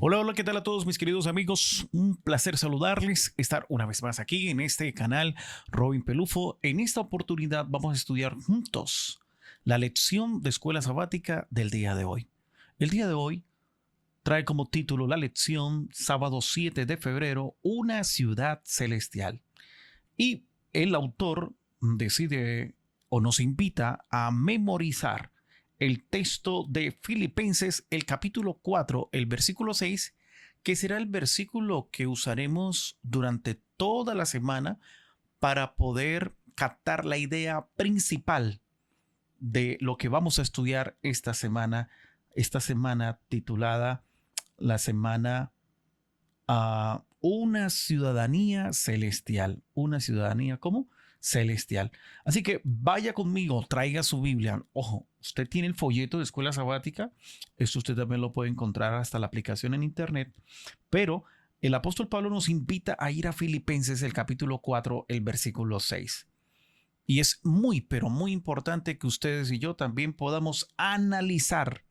Hola, hola, ¿qué tal a todos mis queridos amigos? Un placer saludarles, estar una vez más aquí en este canal Robin Pelufo. En esta oportunidad vamos a estudiar juntos la lección de escuela sabática del día de hoy. El día de hoy trae como título la lección sábado 7 de febrero, una ciudad celestial. Y el autor decide o nos invita a memorizar el texto de Filipenses, el capítulo 4, el versículo 6, que será el versículo que usaremos durante toda la semana para poder captar la idea principal de lo que vamos a estudiar esta semana titulada la semana una ciudadanía celestial. Una ciudadanía, ¿cómo? Celestial. Así que vaya conmigo, traiga su Biblia. Ojo, usted tiene el folleto de escuela sabática. Esto usted también lo puede encontrar hasta la aplicación en internet. Pero el apóstol Pablo nos invita a ir a Filipenses, el capítulo 4, el versículo 6. Y es muy, pero muy importante que ustedes y yo también podamos analizar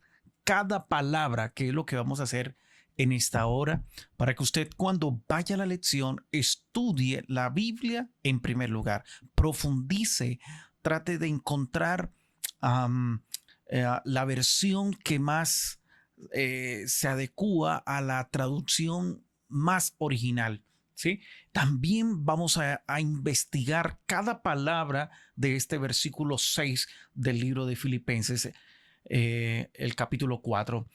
cada palabra, que es lo que vamos a hacer en esta hora, para que usted cuando vaya a la lección estudie la Biblia en primer lugar, profundice, trate de encontrar um, la versión que más se adecua a la traducción más original. ¿Sí? También vamos a investigar cada palabra de este versículo 6 del libro de Filipenses, el capítulo 4.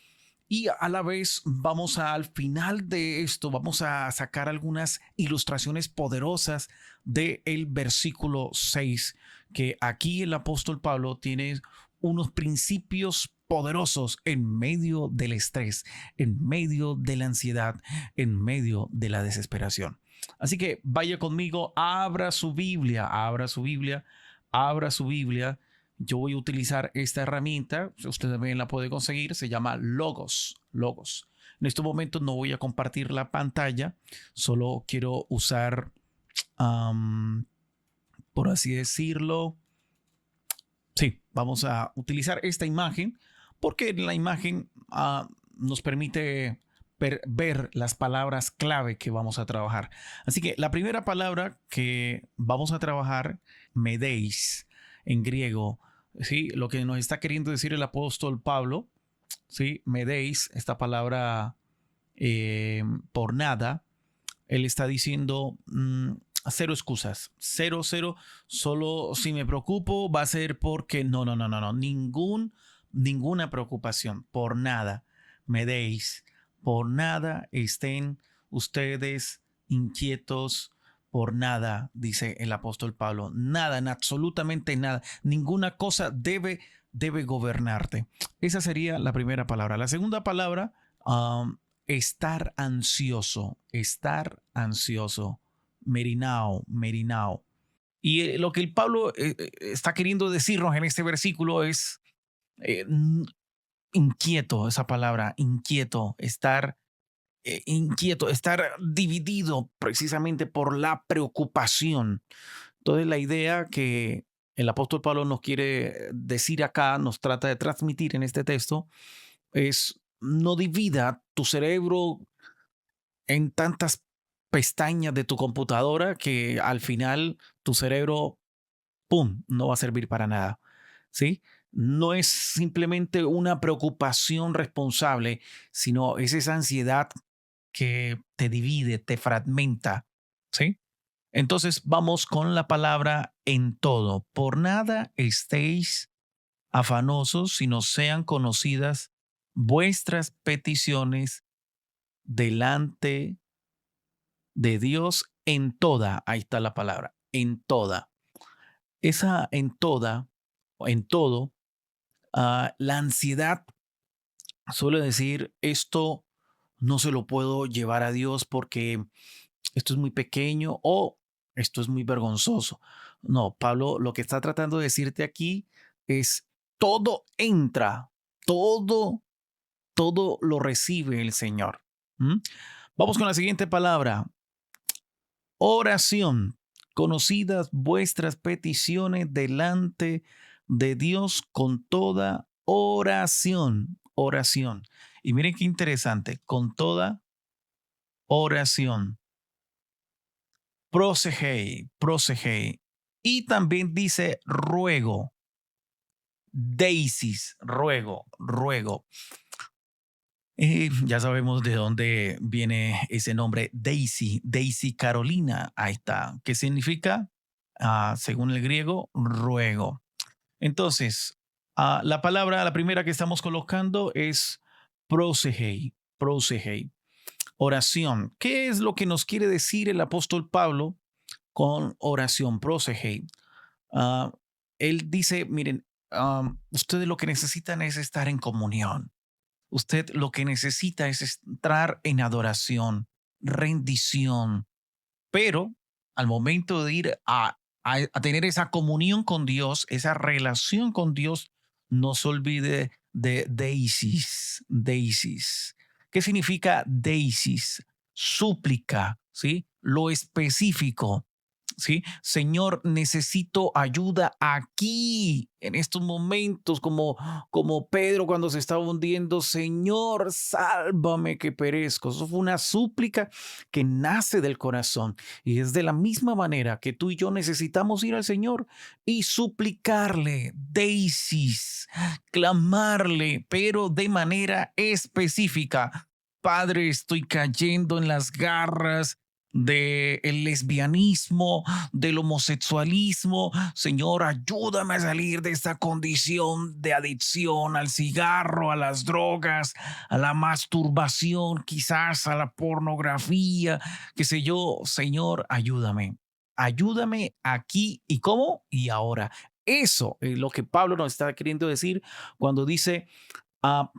Y a la vez vamos al final de esto, vamos a sacar algunas ilustraciones poderosas del versículo 6, que aquí el apóstol Pablo tiene unos principios poderosos en medio del estrés, en medio de la ansiedad, en medio de la desesperación. Así que vaya conmigo, abra su Biblia, abra su Biblia, abra su Biblia. Yo voy a utilizar esta herramienta, usted también la puede conseguir, se llama Logos. Logos. En estos momentos no voy a compartir la pantalla, solo quiero usar, um, por así decirlo, sí, vamos a utilizar esta imagen porque la imagen nos permite ver las palabras clave que vamos a trabajar. Así que la primera palabra que vamos a trabajar, medéis, en griego, ¿sí? Lo que nos está queriendo decir el apóstol Pablo, ¿sí? Medéis, esta palabra por nada, él está diciendo cero excusas, cero, solo si me preocupo va a ser porque no, ninguna preocupación, por nada me deis, por nada estén ustedes inquietos, por nada, dice el apóstol Pablo, nada, en absolutamente nada, ninguna cosa debe gobernarte. Esa sería la primera palabra. La segunda palabra, estar ansioso, merinao. Y lo que el Pablo está queriendo decirnos en este versículo es eh, inquieto, esa palabra, inquieto, estar dividido precisamente por la preocupación. Entonces la idea que el apóstol Pablo nos quiere decir acá, nos trata de transmitir en este texto, es no divida tu cerebro en tantas pestañas de tu computadora que al final tu cerebro, ¡pum!, no va a servir para nada, ¿sí? No es simplemente una preocupación responsable, sino es esa ansiedad que te divide, te fragmenta, ¿sí? Entonces vamos con la palabra en todo. Por nada estéis afanosos, sino sean conocidas vuestras peticiones delante de Dios en toda, ahí está la palabra, en toda. Esa en toda, o en todo, la ansiedad suele decir esto no se lo puedo llevar a Dios porque esto es muy pequeño o esto es muy vergonzoso. No, Pablo lo que está tratando de decirte aquí es todo entra, todo, todo lo recibe el Señor. ¿Mm? Vamos con la siguiente palabra, oración, conocidas vuestras peticiones delante de Dios con toda oración, oración. Y miren qué interesante, con toda oración, prosegei, prosegei. Y también dice ruego, deisis, ruego, ruego. Ya sabemos de dónde viene ese nombre Daisy, Daisy Carolina. Ahí está. ¿Qué significa? Según el griego, ruego. Entonces, la primera que estamos colocando es prosegei, prosegei, oración. ¿Qué es lo que nos quiere decir el apóstol Pablo con oración, prosegei? Ah, Él dice, miren, ustedes lo que necesitan es estar en comunión. Usted lo que necesita es entrar en adoración, rendición, pero al momento de ir a tener esa comunión con Dios, esa relación con Dios, no se olvide de deisis, deisis. ¿Qué significa deisis? Súplica, ¿sí? Lo específico. ¿Sí? Señor, necesito ayuda aquí, en estos momentos, como Pedro cuando se estaba hundiendo. Señor, sálvame que perezco. Eso fue una súplica que nace del corazón. Y es de la misma manera que tú y yo necesitamos ir al Señor y suplicarle, deisis, clamarle, pero de manera específica. Padre, estoy cayendo en las garras del lesbianismo, del homosexualismo. Señor, ayúdame a salir de esta condición de adicción al cigarro, a las drogas, a la masturbación, quizás a la pornografía, qué sé yo. Señor, ayúdame. Ayúdame aquí y cómo y ahora. Eso es lo que Pablo nos está queriendo decir cuando dice,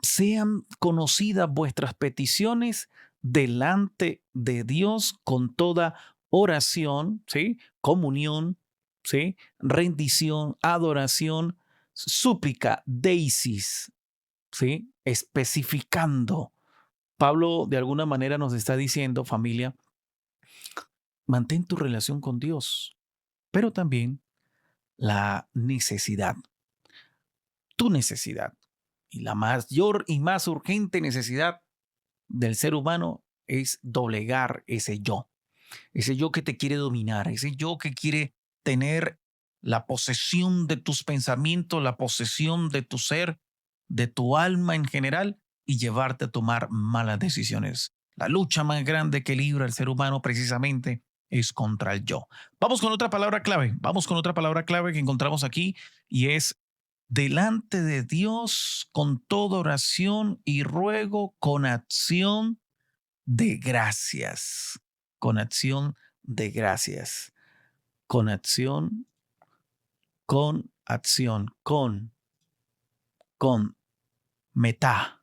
sean conocidas vuestras peticiones delante de Dios con toda oración, ¿sí? Comunión, ¿sí? Rendición, adoración, súplica, deisis, ¿sí? Especificando. Pablo de alguna manera nos está diciendo, familia, mantén tu relación con Dios, pero también la necesidad, tu necesidad y la mayor y más urgente necesidad del ser humano es doblegar ese yo que te quiere dominar, ese yo que quiere tener la posesión de tus pensamientos, la posesión de tu ser, de tu alma en general y llevarte a tomar malas decisiones. La lucha más grande que libra el ser humano precisamente es contra el yo. Vamos con otra palabra clave, vamos con otra palabra clave que encontramos aquí y es delante de Dios con toda oración y ruego con acción de gracias, con acción de gracias, con acción, con acción, con metá,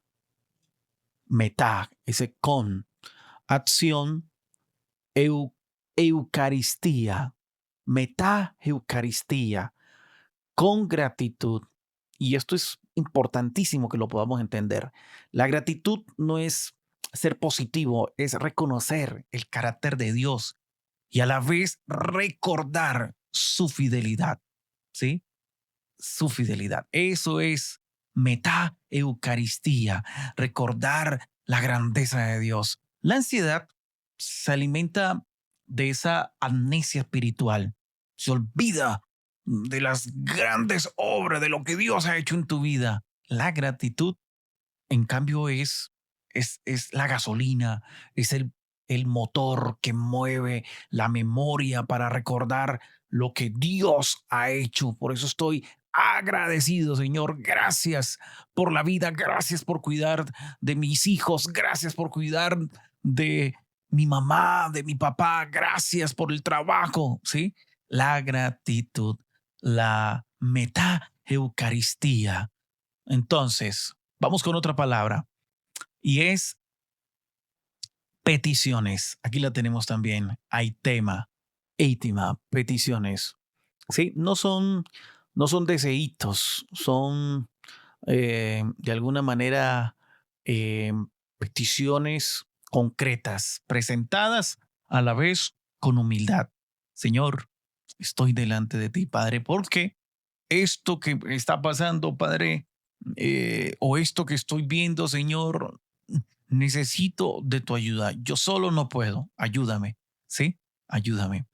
metá, ese con, acción, eu, eucaristía, metá, eucaristía, con gratitud. Y esto es importantísimo que lo podamos entender. La gratitud no es ser positivo, es reconocer el carácter de Dios y a la vez recordar su fidelidad, ¿sí? Su fidelidad. Eso es metá eucaristía, recordar la grandeza de Dios. La ansiedad se alimenta de esa amnesia espiritual. Se olvida de las grandes obras, de lo que Dios ha hecho en tu vida. La gratitud, en cambio, es la gasolina, es el motor que mueve la memoria para recordar lo que Dios ha hecho. Por eso estoy agradecido, Señor. Gracias por la vida, gracias por cuidar de mis hijos, gracias por cuidar de mi mamá, de mi papá, gracias por el trabajo, ¿sí? La gratitud, la meta eucaristía. Entonces, vamos con otra palabra y es peticiones. Aquí la tenemos también. Hay tema, ítima, peticiones. Sí, no son deseitos, son de alguna manera eh, peticiones concretas, presentadas a la vez con humildad. Señor, estoy delante de ti, Padre, porque esto que está pasando, Padre, o esto que estoy viendo, Señor, necesito de tu ayuda. Yo solo no puedo. Ayúdame. ¿Sí? Ayúdame.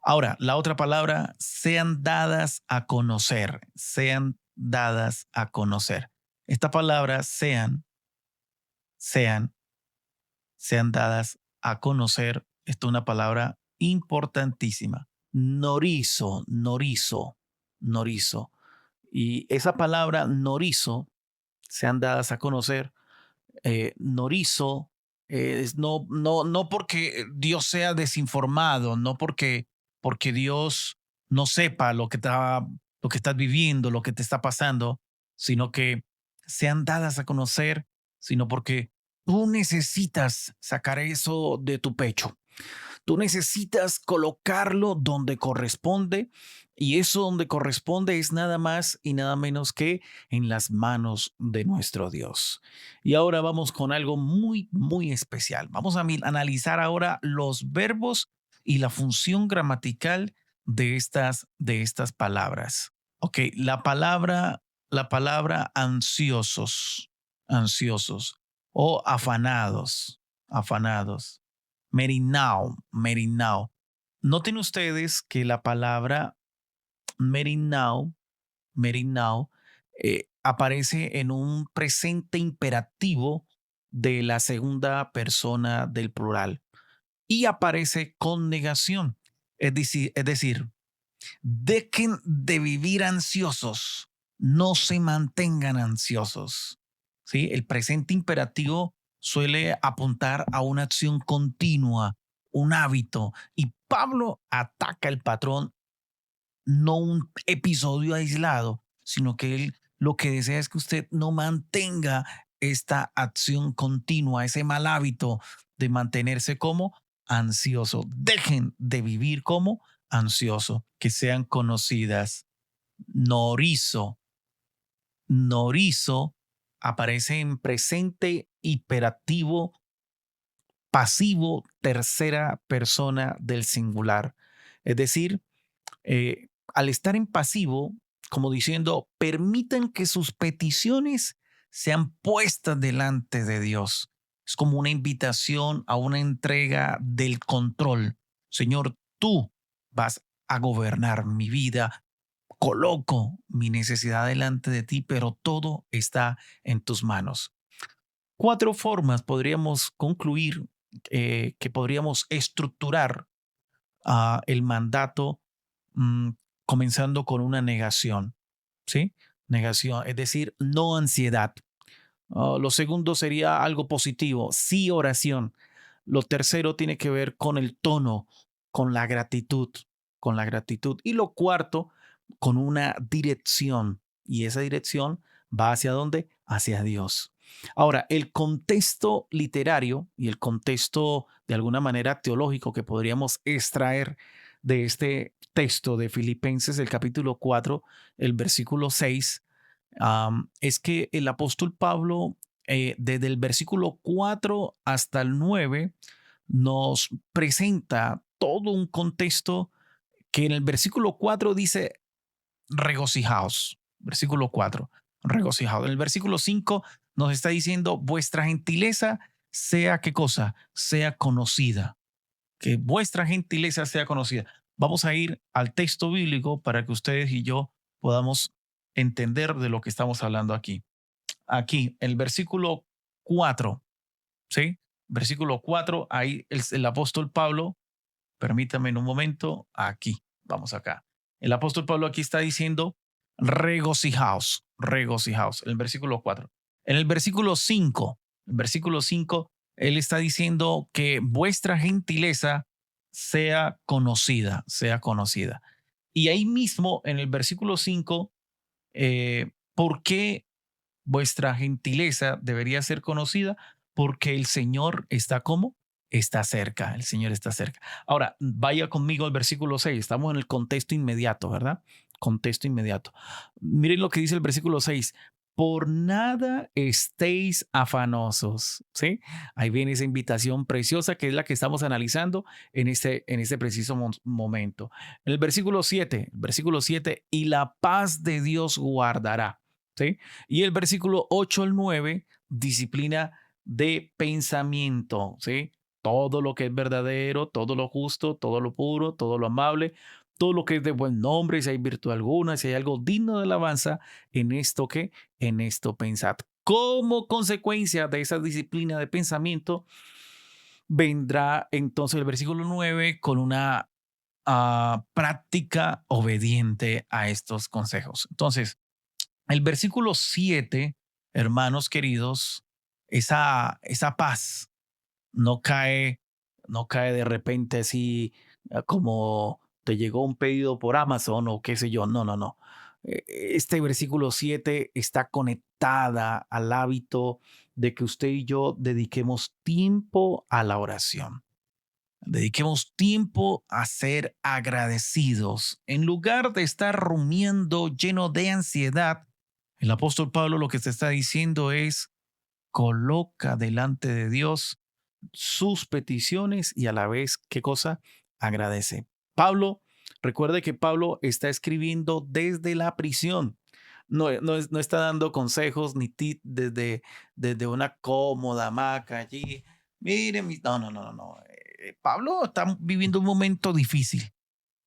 Ahora, la otra palabra, sean dadas a conocer. Sean dadas a conocer. Esta palabra, sean, sean dadas a conocer. Esta es una palabra importantísima. Norizo, norizo, norizo. Y esa palabra norizo, sean dadas a conocer, norizo, no porque Dios sea desinformado, no porque Dios no sepa lo que estás viviendo, lo que te está pasando, sino que sean dadas a conocer, sino porque tú necesitas sacar eso de tu pecho. Tú necesitas colocarlo donde corresponde y eso donde corresponde es nada más y nada menos que en las manos de nuestro Dios. Y ahora vamos con algo muy, muy especial. Vamos a analizar ahora los verbos y la función gramatical de estas palabras. Ok, la palabra ansiosos, ansiosos o afanados, afanados. Merinao, merinao. Noten ustedes que la palabra merinao, merinao, aparece en un presente imperativo de la segunda persona del plural y aparece con negación. Es decir, dejen de vivir ansiosos, no se mantengan ansiosos. ¿Sí? El presente imperativo suele apuntar a una acción continua, un hábito, y Pablo ataca el patrón, no un episodio aislado, sino que él lo que desea es que usted no mantenga esta acción continua, ese mal hábito de mantenerse como ansioso. Dejen de vivir como ansioso, que sean conocidas. Norizo, norizo aparece en presente hiperactivo pasivo tercera persona del singular. Es decir, al estar en pasivo, como diciendo, permitan que sus peticiones sean puestas delante de Dios. Es como una invitación a una entrega del control. Señor, tú vas a gobernar mi vida. Coloco mi necesidad delante de ti, pero todo está en tus manos. Cuatro formas podríamos concluir que podríamos estructurar el mandato, mm, comenzando con una negación, ¿sí? Negación, es decir, no ansiedad. Lo segundo sería algo positivo, sí oración. Lo tercero tiene que ver con el tono, con la gratitud, con la gratitud. Y lo cuarto, con una dirección. Y esa dirección va hacia dónde? Hacia Dios. Ahora, el contexto literario y el contexto de alguna manera teológico que podríamos extraer de este texto de Filipenses, el capítulo 4, el versículo 6, es que el apóstol Pablo, desde el versículo 4 hasta el 9, nos presenta todo un contexto que en el versículo 4 dice regocijaos. Versículo 4, regocijaos. En el versículo 5 nos está diciendo vuestra gentileza sea qué cosa, sea conocida. Que vuestra gentileza sea conocida. Vamos a ir al texto bíblico para que ustedes y yo podamos entender de lo que estamos hablando aquí. Aquí, el versículo 4, ¿sí? Versículo 4, ahí el apóstol Pablo, permítame en un momento, aquí, vamos acá. El apóstol Pablo aquí está diciendo, regocijaos, regocijaos, el versículo 4. En el versículo 5, él está diciendo que vuestra gentileza sea conocida, sea conocida. Y ahí mismo, en el versículo 5, ¿por qué vuestra gentileza debería ser conocida? Porque el Señor está como está cerca, el Señor está cerca. Ahora, vaya conmigo al versículo 6. Estamos en el contexto inmediato, ¿verdad? Contexto inmediato. Miren lo que dice el versículo 6. Por nada estéis afanosos, ¿sí? Ahí viene esa invitación preciosa que es la que estamos analizando en este preciso momento. En versículo 7, y la paz de Dios guardará, ¿sí? Y el versículo 8 al 9 disciplina de pensamiento, ¿sí? Todo lo que es verdadero, todo lo justo, todo lo puro, todo lo amable, todo lo que es de buen nombre, si hay virtud alguna, si hay algo digno de alabanza, en esto que, en esto pensad. Como consecuencia de esa disciplina de pensamiento, vendrá entonces el versículo 9 con una práctica obediente a estos consejos. Entonces, el versículo 7, hermanos queridos, esa paz no cae, no cae de repente así como te llegó un pedido por Amazon o qué sé yo. No, no, no. Este versículo 7 está conectada al hábito de que usted y yo dediquemos tiempo a la oración. Dediquemos tiempo a ser agradecidos. En lugar de estar rumiando lleno de ansiedad, el apóstol Pablo lo que te está diciendo es, coloca delante de Dios sus peticiones y a la vez, ¿qué cosa? Agradece. Pablo, recuerde que Pablo está escribiendo desde la prisión. No está dando consejos ni tips desde una cómoda hamaca allí. Miren, no, no, no, no, no. Pablo está viviendo un momento difícil.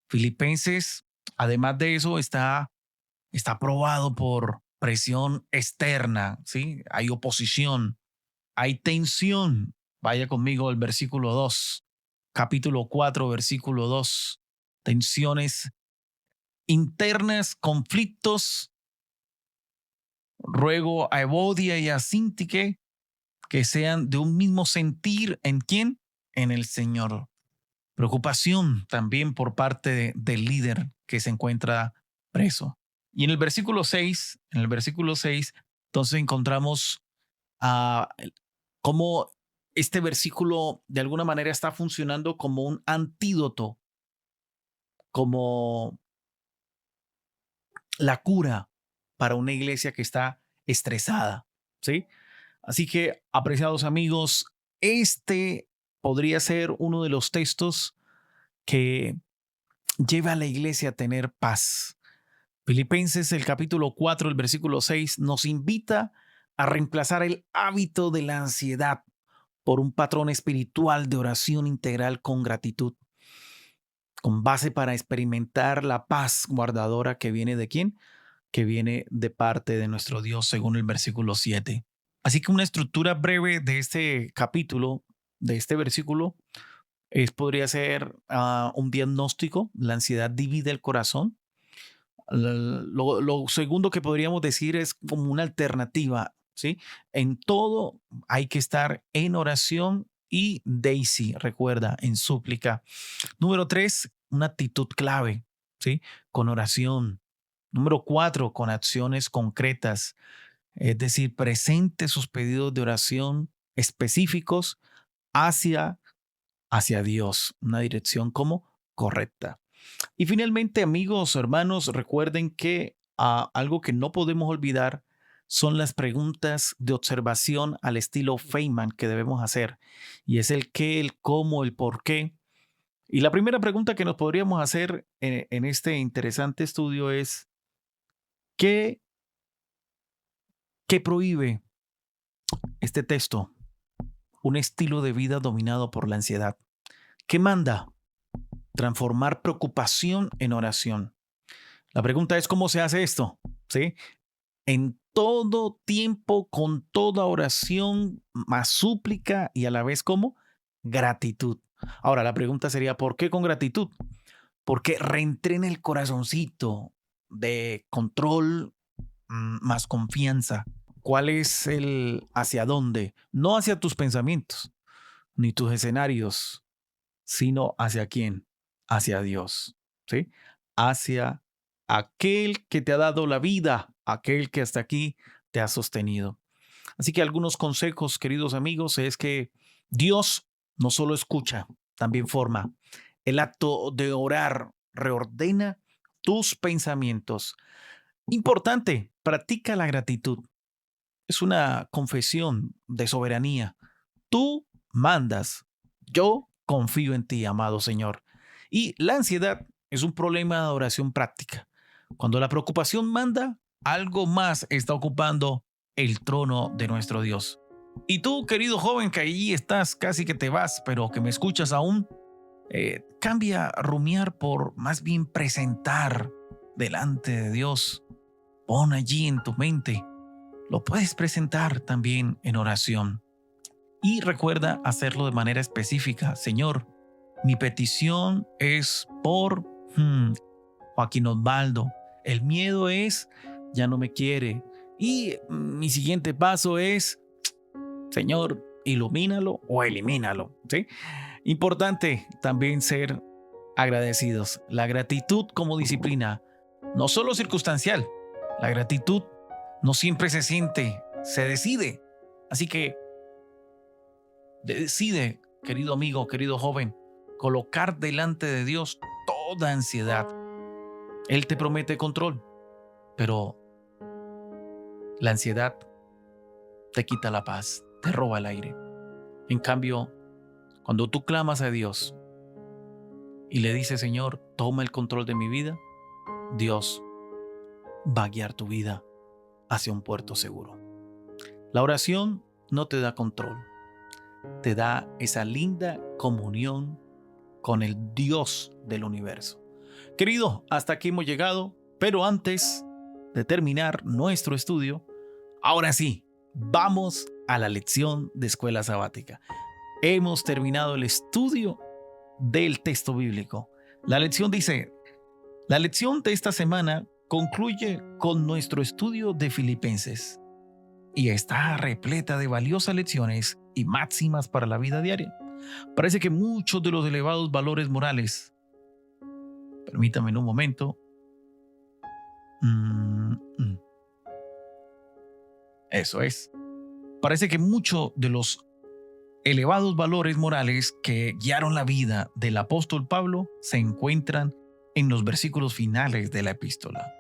Filipenses, además de eso, está aprobado por presión externa, ¿sí? Hay oposición, hay tensión. Vaya conmigo al versículo 2, capítulo 4, versículo 2. Tensiones internas, conflictos. Ruego a Evodia y a Sintique que sean de un mismo sentir. ¿En quién? En el Señor. Preocupación también por parte del líder que se encuentra preso. Y en el versículo 6, entonces encontramos a cómo este versículo de alguna manera está funcionando como un antídoto, como la cura para una iglesia que está estresada, ¿sí? Así que, apreciados amigos, este podría ser uno de los textos que lleva a la iglesia a tener paz. Filipenses, el capítulo 4, el versículo 6, nos invita a reemplazar el hábito de la ansiedad por un patrón espiritual de oración integral con gratitud, con base para experimentar la paz guardadora que viene de quién, que viene de parte de nuestro Dios, según el versículo 7. Así que una estructura breve de este capítulo, de este versículo, podría ser un diagnóstico. La ansiedad divide el corazón. Lo segundo que podríamos decir es como una alternativa, ¿sí? En todo hay que estar en oración y Daisy, recuerda, en súplica. Número 3, una actitud clave, ¿sí? Con oración. Número 4, con acciones concretas, es decir, presente sus pedidos de oración específicos hacia, hacia Dios, una dirección como correcta. Y finalmente, amigos, hermanos, recuerden que algo que no podemos olvidar son las preguntas de observación al estilo Feynman que debemos hacer. Y es el qué, el cómo, el por qué. Y la primera pregunta que nos podríamos hacer en este interesante estudio es, ¿qué, qué prohíbe este texto? Un estilo de vida dominado por la ansiedad. ¿Qué manda? Transformar preocupación en oración. La pregunta es, ¿cómo se hace esto? ¿Sí? En todo tiempo, con toda oración, más súplica y a la vez como gratitud. Ahora, la pregunta sería, ¿por qué con gratitud? Porque reentrena el corazoncito de control, más confianza. ¿Cuál es el hacia dónde? No hacia tus pensamientos, ni tus escenarios, sino hacia quién, hacia Dios, ¿sí? Hacia aquel que te ha dado la vida, aquel que hasta aquí te ha sostenido. Así que algunos consejos, queridos amigos, es que Dios no solo escucha, también forma. El acto de orar reordena tus pensamientos. Importante, practica la gratitud. Es una confesión de soberanía. Tú mandas, yo confío en ti, amado Señor. Y la ansiedad es un problema de oración práctica. Cuando la preocupación manda, algo más está ocupando el trono de nuestro Dios. Y tú, querido joven, que allí estás, casi que te vas, pero que me escuchas aún, cambia rumiar por más bien presentar delante de Dios. Pon allí en tu mente. Lo puedes presentar también en oración. Y recuerda hacerlo de manera específica. Señor, mi petición es por Joaquín Osvaldo. El miedo es, ya no me quiere. Y mi siguiente paso es, Señor, ilumínalo o elimínalo. ¿Sí? Importante también ser agradecidos. La gratitud como disciplina, no solo circunstancial. La gratitud no siempre se siente, se decide. Así que decide, querido amigo, querido joven, colocar delante de Dios toda ansiedad. Él te promete control, pero la ansiedad te quita la paz, te roba el aire. En cambio, cuando tú clamas a Dios y le dices, Señor, toma el control de mi vida, Dios va a guiar tu vida hacia un puerto seguro. La oración no te da control, te da esa linda comunión con el Dios del universo. Querido, hasta aquí hemos llegado, pero antes de terminar nuestro estudio, ahora sí, vamos a la lección de escuela sabática. Hemos terminado el estudio del texto bíblico. La lección dice, la lección de esta semana concluye con nuestro estudio de Filipenses y está repleta de valiosas lecciones y máximas para la vida diaria. Parece que muchos de los elevados valores morales, permítame en un momento, eso es, parece que muchos de los elevados valores morales que guiaron la vida del apóstol Pablo se encuentran en los versículos finales de la epístola.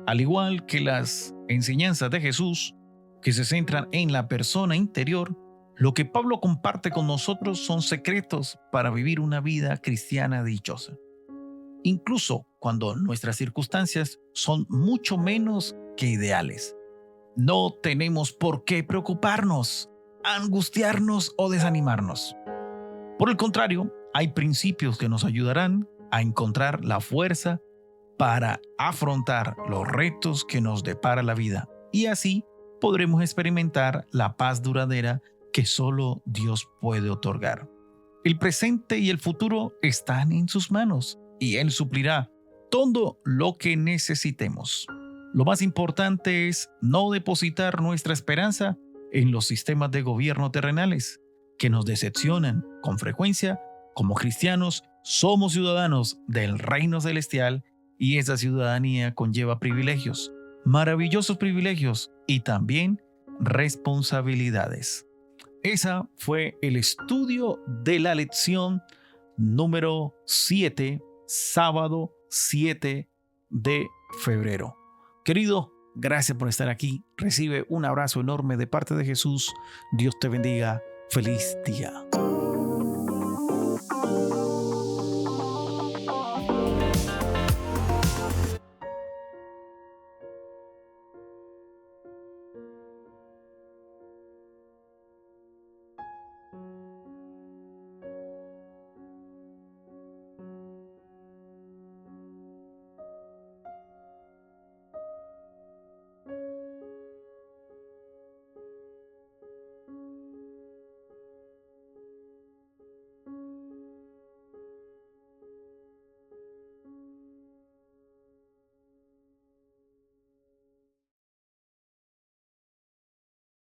Al igual que las enseñanzas de Jesús, que se centran en la persona interior, lo que Pablo comparte con nosotros son secretos para vivir una vida cristiana dichosa. Incluso cuando nuestras circunstancias son mucho menos que ideales. No tenemos por qué preocuparnos, angustiarnos o desanimarnos. Por el contrario, hay principios que nos ayudarán a encontrar la fuerza para afrontar los retos que nos depara la vida y así podremos experimentar la paz duradera que solo Dios puede otorgar. El presente y el futuro están en sus manos y Él suplirá todo lo que necesitemos. Lo más importante es no depositar nuestra esperanza en los sistemas de gobierno terrenales que nos decepcionan con frecuencia. Como cristianos, somos ciudadanos del reino celestial y esa ciudadanía conlleva privilegios, maravillosos privilegios y también responsabilidades. Esa fue el estudio de la lección número 7, sábado 7 de febrero. Querido, gracias por estar aquí. Recibe un abrazo enorme de parte de Jesús. Dios te bendiga. Feliz día.